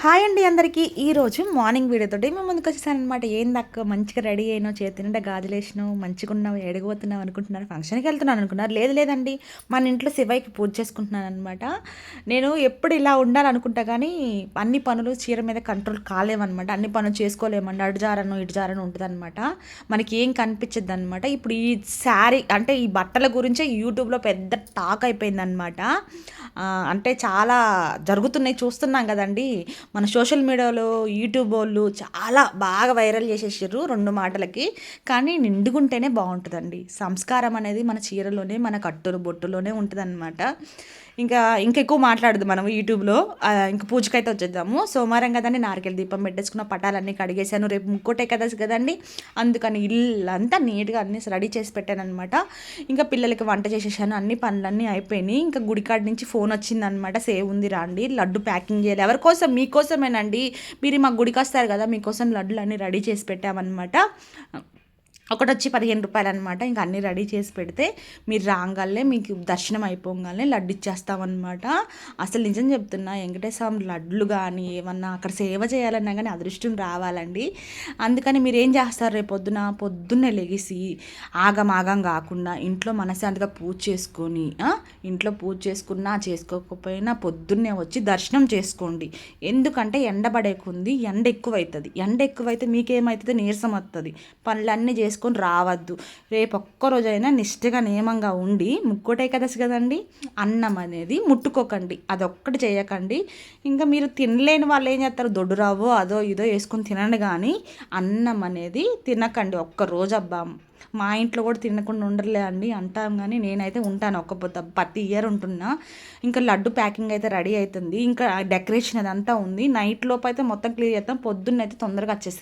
Hi అండి అందరికీ. ఈరోజు మార్నింగ్ వీడియోతోటి మేము ముందుకు వచ్చేసానమాట. ఏందక్క మంచిగా రెడీ అయినావు, చేతి నిండా గాజులేసినావు, మంచిగున్నావు, ఎడగబోతున్నావు అనుకుంటున్నారు, ఫంక్షన్కి వెళ్తున్నాను అనుకున్నారు. లేదు లేదండి, మన ఇంట్లో శివయ్యకి పూజ చేసుకుంటున్నాను అనమాట. నేను ఎప్పుడు ఇలా ఉండాలనుకుంటా కానీ అన్ని పనులు చీర మీద కంట్రోల్ కాలేమన్నమాట. అన్ని పనులు చేసుకోలేమండి. అటు జారను ఇటు జారను ఉంటుంది అనమాట. మనకి ఏం కనిపించద్దు అనమాట. ఇప్పుడు ఈ శారీ అంటే ఈ బట్టల గురించే యూట్యూబ్లో పెద్ద టాక్ అయిపోయిందనమాట. అంటే చాలా జరుగుతున్నాయి, చూస్తున్నాం కదండి. మన సోషల్ మీడియాలో యూట్యూబ్ వాళ్ళు చాలా బాగా వైరల్ చేసేసారు 2 మాటలకి. కానీ నిండుగుంటేనే బాగుంటుందండి. సంస్కారం అనేది మన చీరలోనే, మన కట్టులు బొట్టులోనే ఉంటుందన్నమాట. ఇంకెక్కువ మాట్లాడదు మనం యూట్యూబ్లో. ఇంకా పూజకైతే వచ్చేద్దాము. సోమవారం కదండి, నారికెళ్ళి దీపం పెట్టేసుకున్న, పటాలన్నీ కడిగేశాను. రేపు ముక్కోటే కదండి, అందుకని ఇల్లంతా నీట్గా అన్నీ రెడీ చేసి పెట్టాను అనమాట. ఇంకా పిల్లలకి వంట చేసేసాను, అన్ని పనులన్నీ అయిపోయినాయి. ఇంకా గుడికాడి నుంచి ఫోన్ వచ్చిందనమాట, సేవ్ ఉంది రండి, లడ్డు ప్యాకింగ్ చేయాలి. ఎవరికోసం? మీకోసమేనండి. మీరు మా గుడికి వస్తారు కదా, మీకోసం లడ్డులు అన్నీ రెడీ చేసి పెట్టామన్నమాట. ఒకటి వచ్చి 15 రూపాయలు అనమాట. ఇంకా అన్నీ రెడీ చేసి పెడితే మీరు రాగానే మీకు దర్శనం అయిపోగానే లడ్డు ఇచ్చేస్తామన్నమాట. అసలు నిజం చెప్తున్నా, వెంకటేశ్వర లడ్లు కానీ ఏమన్నా అక్కడ సేవ చేయాలన్నా కానీ అదృష్టం రావాలండి. అందుకని మీరు ఏం చేస్తారు, రేపు పొద్దున్నే లెగిసి ఆగమాగం కాకుండా ఇంట్లో మనశాంతిగా పూజ చేసుకొని, ఇంట్లో పూజ చేసుకున్నా చేసుకోకపోయినా పొద్దున్నే వచ్చి దర్శనం చేసుకోండి. ఎందుకంటే ఎండబడేకుంది, ఎండ ఎక్కువైతే మీకేమవుతుంది, నీరసం వస్తుంది. పనులన్నీ చేసుకొని రావద్దు. రేపు ఒక్కరోజైనా నిష్ఠగా నియమంగా ఉండి, ముక్కోటి ఏకాదశి కదండి, అన్నం అనేది ముట్టుకోకండి, అదొక్కటి చేయకండి. ఇంకా మీరు తినలేని వాళ్ళు ఏం చేస్తారు, దొడ్డు రావో అదో ఇదో వేసుకొని తినండి, కానీ అన్నం అనేది తినకండి ఒక్కరోజు. అబ్బా, మా ఇంట్లో కూడా తినకుండా ఉండలే అండి అంటాం, కానీ నేనైతే ఉంటాను ప్రతి ఇయర్ ఉంటున్నా. ఇంకా లడ్డు ప్యాకింగ్ అయితే రెడీ అవుతుంది, ఇంకా డెకరేషన్ అదంతా ఉంది. నైట్ లోపు అయితే మొత్తం క్లియర్ చేస్తాం, పొద్దున్న అయితే తొందరగా వచ్చేసి